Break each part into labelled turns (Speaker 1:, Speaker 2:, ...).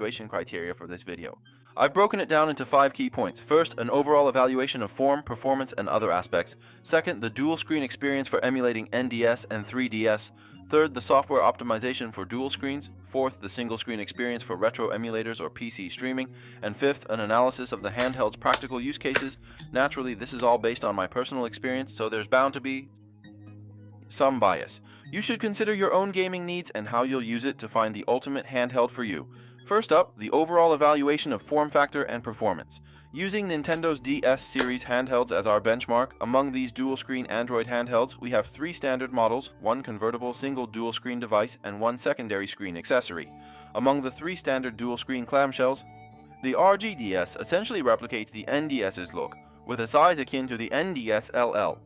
Speaker 1: evaluation criteria for this video. I've broken it down into 5 key points. First, an overall evaluation of form, performance, and other aspects. Second, the dual screen experience for emulating NDS and 3DS. Third, the software optimization for dual screens. Fourth, the single screen experience for retro emulators or PC streaming. And fifth, an analysis of the handheld's practical use cases. Naturally, this is all based on my personal experience, so there's bound to be some bias. You should consider your own gaming needs and how you'll use it to find the ultimate handheld for you. First up, the overall evaluation of form factor and performance. Using Nintendo's DS series handhelds as our benchmark, among these dual-screen Android handhelds, we have 3 standard models, 1 convertible single dual-screen device, and 1 secondary screen accessory. Among the 3 standard dual-screen clamshells, the RG DS essentially replicates the NDS's look, with a size akin to the NDS LL.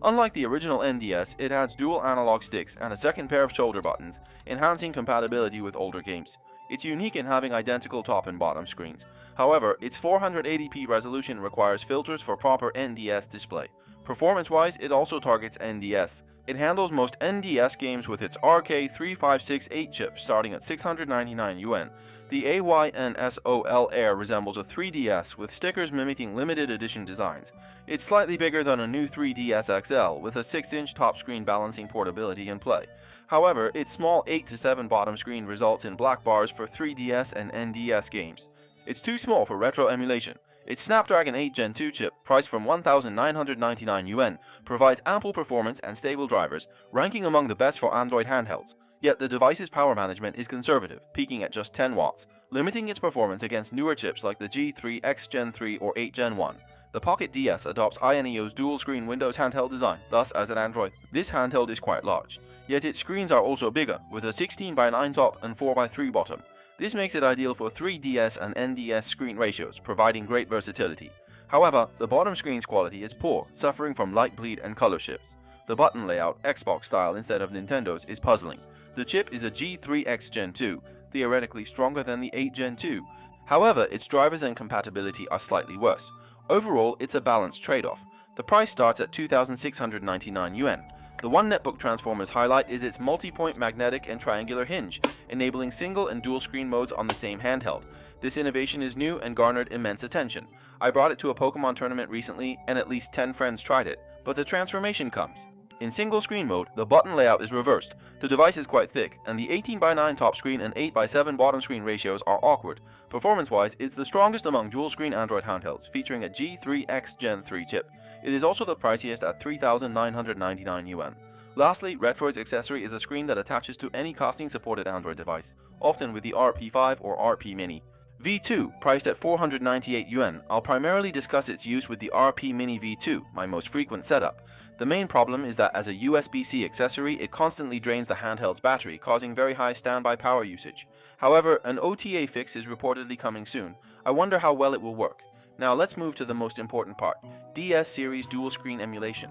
Speaker 1: Unlike the original NDS, it adds dual analog sticks and a second pair of shoulder buttons, enhancing compatibility with older games. It's unique in having identical top and bottom screens. However, its 480p resolution requires filters for proper NDS display. Performance-wise, it also targets NDS. It handles most NDS games with its RK3568 chip starting at 699 yuan. The AYN Thor resembles a 3DS with stickers mimicking limited edition designs. It's slightly bigger than a new 3DS XL with a 6-inch top screen balancing portability in play. However, its small 8 to 7 bottom screen results in black bars for 3DS and NDS games. It's too small for retro emulation. Its Snapdragon 8 Gen 2 chip, priced from 1,999 yuan, provides ample performance and stable drivers, ranking among the best for Android handhelds. Yet the device's power management is conservative, peaking at just 10 watts, limiting its performance against newer chips like the G3, X Gen 3, or 8 Gen 1. The Pocket DS adopts AYN's dual-screen Windows handheld design, thus as an Android, this handheld is quite large. Yet its screens are also bigger, with a 16:9 top and 4:3 bottom. This makes it ideal for 3DS and NDS screen ratios, providing great versatility. However, the bottom screen's quality is poor, suffering from light bleed and color shifts. The button layout, Xbox style instead of Nintendo's, is puzzling. The chip is a G3 X Gen 2, theoretically stronger than the 8 Gen 2. However, its drivers and compatibility are slightly worse. Overall, it's a balanced trade-off. The price starts at 2,699 yuan. The one netbook Transformer's highlight is its multi-point magnetic and triangular hinge, enabling single and dual screen modes on the same handheld. This innovation is new and garnered immense attention. I brought it to a Pokemon tournament recently and at least 10 friends tried it, but the transformation comes. In single screen mode, the button layout is reversed. The device is quite thick, and the 18:9 top screen and 8:7 bottom screen ratios are awkward. Performance-wise, it's the strongest among dual-screen Android handhelds, featuring a G3 X Gen 3 chip. It is also the priciest at 3,999 yuan. Lastly, Retroid's accessory is a screen that attaches to any casting-supported Android device, often with the RP5 or RP Mini. V2, priced at 498 yuan, I'll primarily discuss its use with the RP Mini V2, my most frequent setup. The main problem is that as a USB-C accessory, it constantly drains the handheld's battery, causing very high standby power usage. However, an OTA fix is reportedly coming soon. I wonder how well it will work. Now let's move to the most important part, DS series dual screen emulation.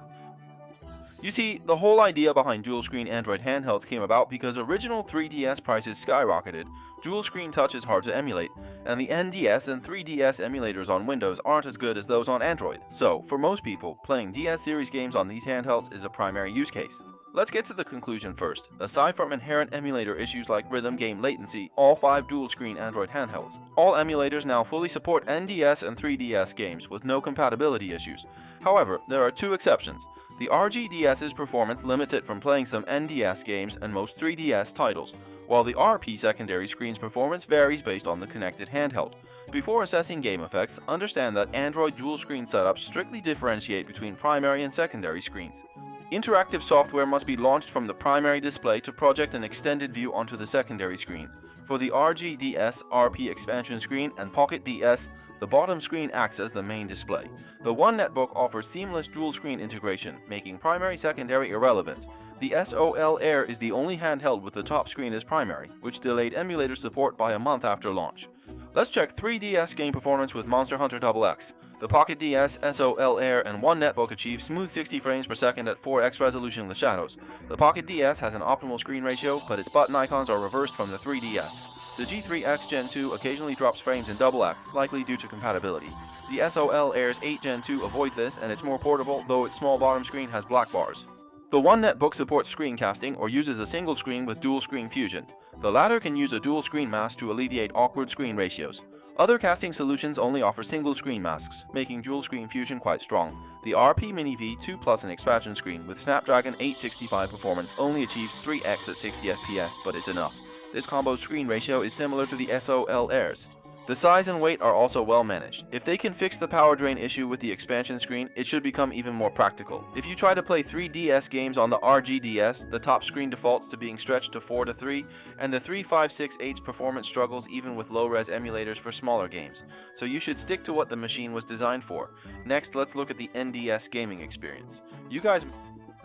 Speaker 1: You see, the whole idea behind dual-screen Android handhelds came about because original 3DS prices skyrocketed, dual-screen touch is hard to emulate, and the NDS and 3DS emulators on Windows aren't as good as those on Android. So, for most people, playing DS series games on these handhelds is a primary use case. Let's get to the conclusion first. Aside from inherent emulator issues like rhythm game latency, all 5 dual-screen Android handhelds. All emulators now fully support NDS and 3DS games with no compatibility issues. However, there are 2 exceptions. The RG DS's performance limits it from playing some NDS games and most 3DS titles, while the RP secondary screen's performance varies based on the connected handheld. Before assessing game effects, understand that Android dual-screen setups strictly differentiate between primary and secondary screens. Interactive software must be launched from the primary display to project an extended view onto the secondary screen. For the RG DS RP expansion screen and Pocket DS, the bottom screen acts as the main display. The One Netbook offers seamless dual-screen integration, making primary-secondary irrelevant. The SOL Air is the only handheld with the top screen as primary, which delayed emulator support by a month after launch. Let's check 3DS game performance with Monster Hunter XX. The Pocket DS, SOL Air, and One Netbook achieve smooth 60 frames per second at 4x resolution with shadows. The Pocket DS has an optimal screen ratio, but its button icons are reversed from the 3DS. The G3 X Gen 2 occasionally drops frames in XX, likely due to compatibility. The SOL Air's 8 Gen 2 avoids this, and it's more portable, though its small bottom screen has black bars. The One netbook supports screencasting or uses a single screen with dual screen fusion. The latter can use a dual screen mask to alleviate awkward screen ratios. Other casting solutions only offer single screen masks, making dual screen fusion quite strong. The RP Mini V2 Plus, an expansion screen with Snapdragon 865 performance, only achieves 3x at 60 FPS, but it's enough. This combo's screen ratio is similar to the SOL Airs. The size and weight are also well managed. If they can fix the power drain issue with the expansion screen, it should become even more practical. If you try to play 3DS games on the RG DS, the top screen defaults to being stretched to 4:3, and the 3568's performance struggles even with low-res emulators for smaller games. So you should stick to what the machine was designed for. Next, let's look at the NDS gaming experience. You guys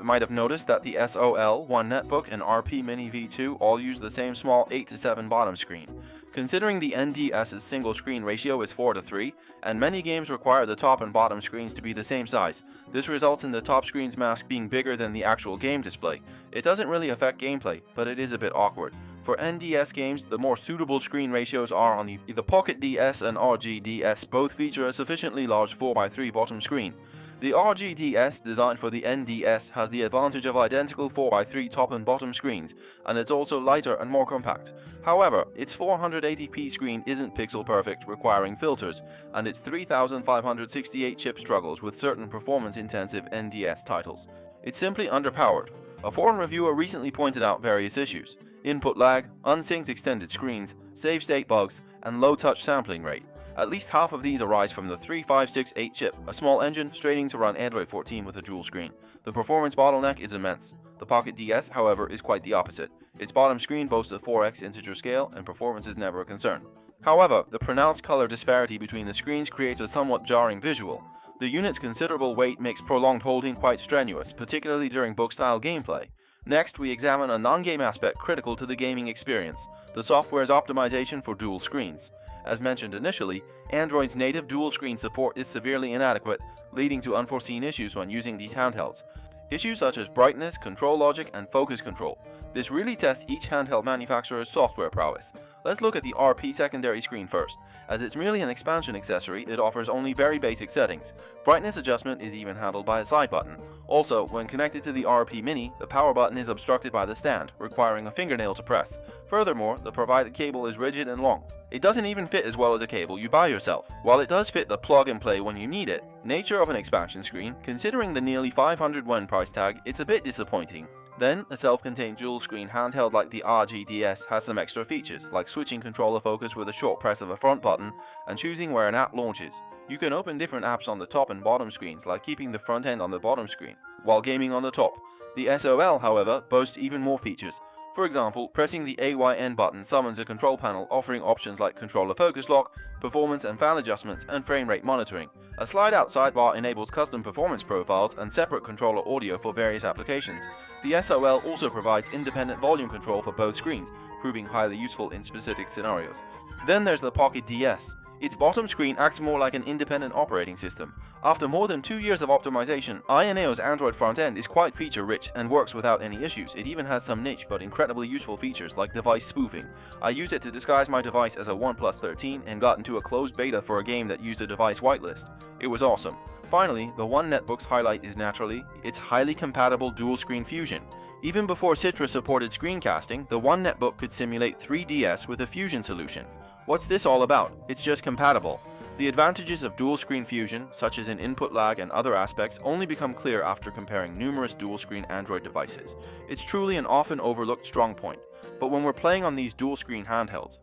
Speaker 1: might have noticed that the SOL, One netbook, and RP Mini V2 all use the same small 8:7 bottom screen. Considering the NDS's single screen ratio is 4:3, and many games require the top and bottom screens to be the same size, this results in the top screen's mask being bigger than the actual game display. It doesn't really affect gameplay, but it is a bit awkward. For NDS games, the more suitable screen ratios are on the Pocket DS and RG DS. Both feature a sufficiently large 4:3 bottom screen. The RG DS, designed for the NDS, has the advantage of identical 4:3 top and bottom screens, and it's also lighter and more compact. However, its 480p screen isn't pixel perfect, requiring filters, and its 3568 chip struggles with certain performance-intensive NDS titles. It's simply underpowered. A foreign reviewer recently pointed out various issues: input lag, unsynced extended screens, save state bugs, and low touch sampling rate. At least half of these arise from the 3568 chip, a small engine straining to run Android 14 with a dual screen. The performance bottleneck is immense. The Pocket DS, however, is quite the opposite. Its bottom screen boasts a 4x integer scale, and performance is never a concern. However, the pronounced color disparity between the screens creates a somewhat jarring visual. The unit's considerable weight makes prolonged holding quite strenuous, particularly during book-style gameplay. Next, we examine a non-game aspect critical to the gaming experience: the software's optimization for dual screens. As mentioned initially, Android's native dual screen support is severely inadequate, leading to unforeseen issues when using these handhelds. Issues such as brightness, control logic, and focus control. This really tests each handheld manufacturer's software prowess. Let's look at the RP secondary screen first. As it's merely an expansion accessory, it offers only very basic settings. Brightness adjustment is even handled by a side button. Also, when connected to the RP Mini, the power button is obstructed by the stand, requiring a fingernail to press. Furthermore, the provided cable is rigid and long. It doesn't even fit as well as a cable you buy yourself. While it does fit the plug and play when you need it, nature of an expansion screen, considering the nearly 500 yuan price tag, it's a bit disappointing. Then, a self-contained dual screen handheld like the RG DS has some extra features, like switching controller focus with a short press of a front button and choosing where an app launches. You can open different apps on the top and bottom screens, like keeping the front end on the bottom screen, while gaming on the top. The SOL, however, boasts even more features. For example, pressing the AYN button summons a control panel offering options like controller focus lock, performance and fan adjustments, and frame rate monitoring. A slide-out sidebar enables custom performance profiles and separate controller audio for various applications. The SOL also provides independent volume control for both screens, proving highly useful in specific scenarios. Then there's the Pocket DS. Its bottom screen acts more like an independent operating system. After more than 2 years of optimization, AYN's Android front-end is quite feature-rich and works without any issues. It even has some niche but incredibly useful features like device spoofing. I used it to disguise my device as a OnePlus 13 and got into a closed beta for a game that used a device whitelist. It was awesome. Finally, the One netbook's highlight is naturally its highly compatible dual-screen fusion. Even before Citrus supported screencasting, the One netbook could simulate 3DS with a fusion solution. What's this all about? It's just compatible. The advantages of dual-screen fusion, such as in input lag and other aspects, only become clear after comparing numerous dual-screen Android devices. It's truly an often overlooked strong point. But when we're playing on these dual-screen handhelds,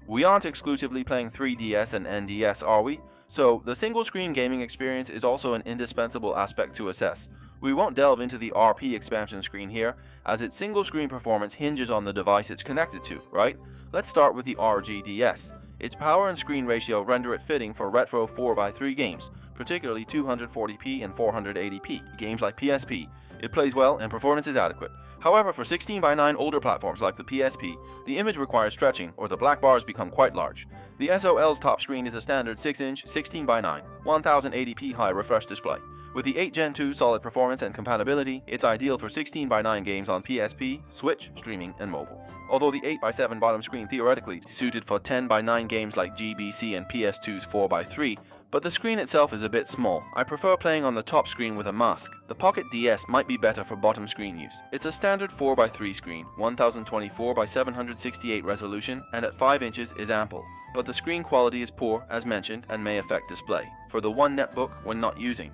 Speaker 1: we aren't exclusively playing 3DS and NDS, are we? So, the single-screen gaming experience is also an indispensable aspect to assess. We won't delve into the RP expansion screen here, as its single-screen performance hinges on the device it's connected to, right? Let's start with the RG DS. Its power and screen ratio render it fitting for retro 4:3 games, particularly 240p and 480p, games like PSP. It plays well and performance is adequate. However, for 16:9 older platforms like the PSP, the image requires stretching or the black bars become quite large. The SOL's top screen is a standard 6-inch 16:9, 1080p high refresh display. With the 8 Gen 2 solid performance and compatibility, it's ideal for 16:9 games on PSP, Switch, streaming, and mobile. although the 8x7 bottom screen theoretically suited for 10x9 games like GBC and PS2's 4x3, but the screen itself is a bit small. I prefer playing on the top screen with a mask. The Pocket DS might be better for bottom screen use. It's a standard 4x3 screen, 1024x768 resolution, and at 5 inches is ample. But the screen quality is poor, as mentioned, and may affect display. For the one netbook when not using.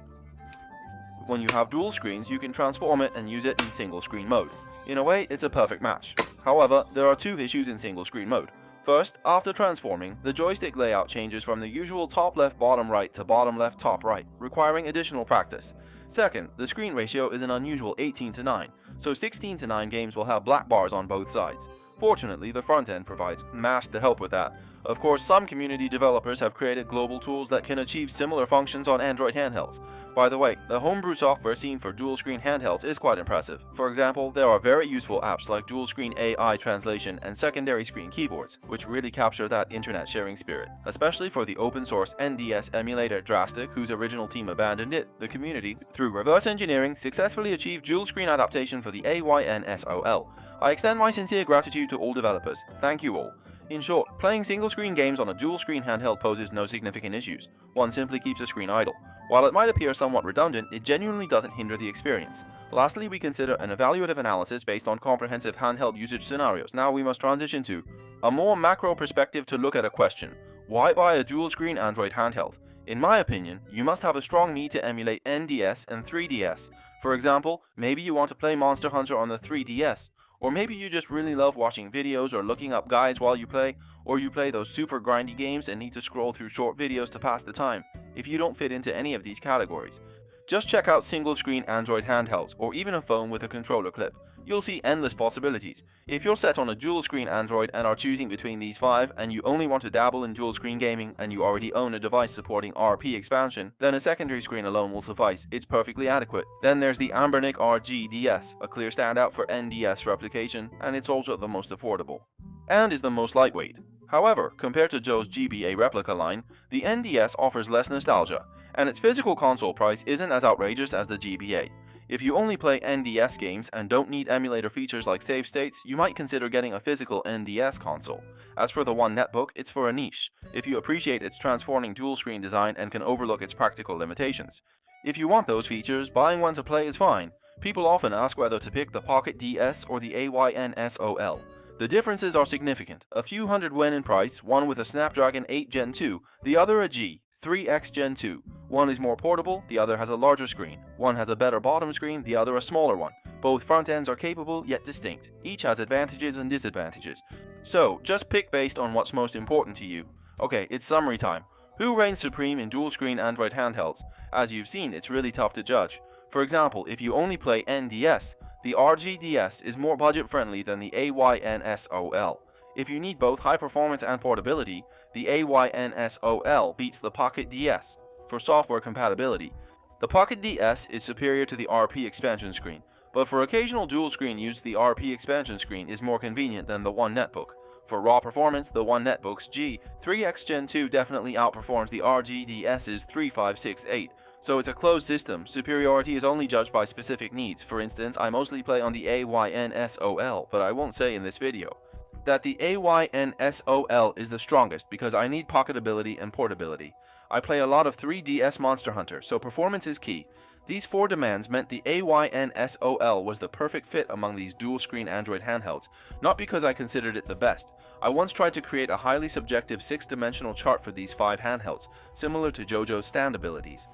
Speaker 1: When you have dual screens, you can transform it and use it in single screen mode. In a way, it's a perfect match. However, there are two issues in single screen mode. First, after transforming, the joystick layout changes from the usual top left bottom right to bottom left top right, requiring additional practice. Second, the screen ratio is an unusual 18:9, so 16:9 games will have black bars on both sides. Fortunately, the front end provides masks to help with that. Of course, some community developers have created global tools that can achieve similar functions on Android handhelds. By the way, the homebrew software seen for dual screen handhelds is quite impressive. For example, there are very useful apps like dual screen AI translation and secondary screen keyboards, which really capture that internet sharing spirit. Especially for the open source NDS emulator Drastic, whose original team abandoned it, the community, through reverse engineering, successfully achieved dual screen adaptation for the AYN SOL. I extend my sincere gratitude to all developers. Thank you all. In short, playing single-screen games on a dual-screen handheld poses no significant issues. One simply keeps the screen idle. While it might appear somewhat redundant, it genuinely doesn't hinder the experience. Lastly, we consider an evaluative analysis based on comprehensive handheld usage scenarios. Now we must transition to a more macro perspective to look at a question. Why buy a dual-screen Android handheld? In my opinion, you must have a strong need to emulate NDS and 3DS. For example, maybe you want to play Monster Hunter on the 3DS. Or maybe you just really love watching videos or looking up guides while you play, or you play those super grindy games and need to scroll through short videos to pass the time. If you don't fit into any of these categories, just check out single-screen Android handhelds, or even a phone with a controller clip. You'll see endless possibilities. If you're set on a dual-screen Android and are choosing between these 5, and you only want to dabble in dual-screen gaming and you already own a device supporting RP expansion, then a secondary screen alone will suffice. It's perfectly adequate. Then there's the Anbernic RG DS, a clear standout for NDS replication, and it's also the most affordable. And is the most lightweight. However, compared to Joe's GBA replica line, the NDS offers less nostalgia, and its physical console price isn't as outrageous as the GBA. If you only play NDS games and don't need emulator features like save states, you might consider getting a physical NDS console. As for the One netbook, it's for a niche, if you appreciate its transforming dual-screen design and can overlook its practical limitations. If you want those features, buying one to play is fine. People often ask whether to pick the Pocket DS or the AYN SOL. The differences are significant, a few hundred yen in price, one with a Snapdragon 8 Gen 2, the other a G3X Gen 2. One is more portable, the other has a larger screen. One has a better bottom screen, the other a smaller one. Both front ends are capable yet distinct. Each has advantages and disadvantages. So, just pick based on what's most important to you. Okay, it's summary time. Who reigns supreme in dual-screen Android handhelds? As you've seen, it's really tough to judge. For example, if you only play NDS, the RG DS is more budget-friendly than the AYN SOL. If you need both high performance and portability, the AYN SOL beats the Pocket DS. For software compatibility, the Pocket DS is superior to the RP expansion screen, but for occasional dual-screen use, the RP expansion screen is more convenient than the One netbook. For raw performance, the One netbook's G3X Gen 2 definitely outperforms the RG DS's 3568. So it's a closed system. Superiority is only judged by specific needs. For instance, I mostly play on the AYN SOL, but I won't say in this video that the AYN SOL is the strongest because I need pocketability and portability. I play a lot of 3DS Monster Hunter, so performance is key. These 4 demands meant the AYN SOL was the perfect fit among these dual-screen Android handhelds, not because I considered it the best. I once tried to create a highly subjective 6-dimensional chart for these 5 handhelds, similar to JoJo's stand abilities.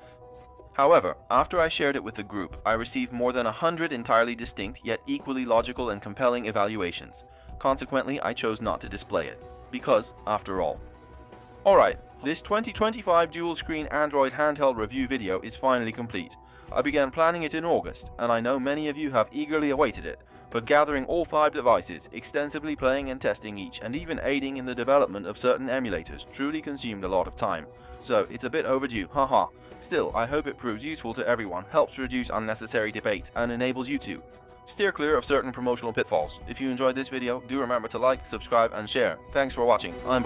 Speaker 1: However, after I shared it with the group, I received more than 100 entirely distinct yet equally logical and compelling evaluations. Consequently, I chose not to display it. Because, after all. Alright, this 2025 dual-screen Android handheld review video is finally complete. I began planning it in August, and I know many of you have eagerly awaited it, but gathering all 5 devices, extensively playing and testing each, and even aiding in the development of certain emulators truly consumed a lot of time. So, it's a bit overdue, haha. Still, I hope it proves useful to everyone, helps reduce unnecessary debates, and enables you to steer clear of certain promotional pitfalls. If you enjoyed this video, do remember to like, subscribe, and share. Thanks for watching. I'm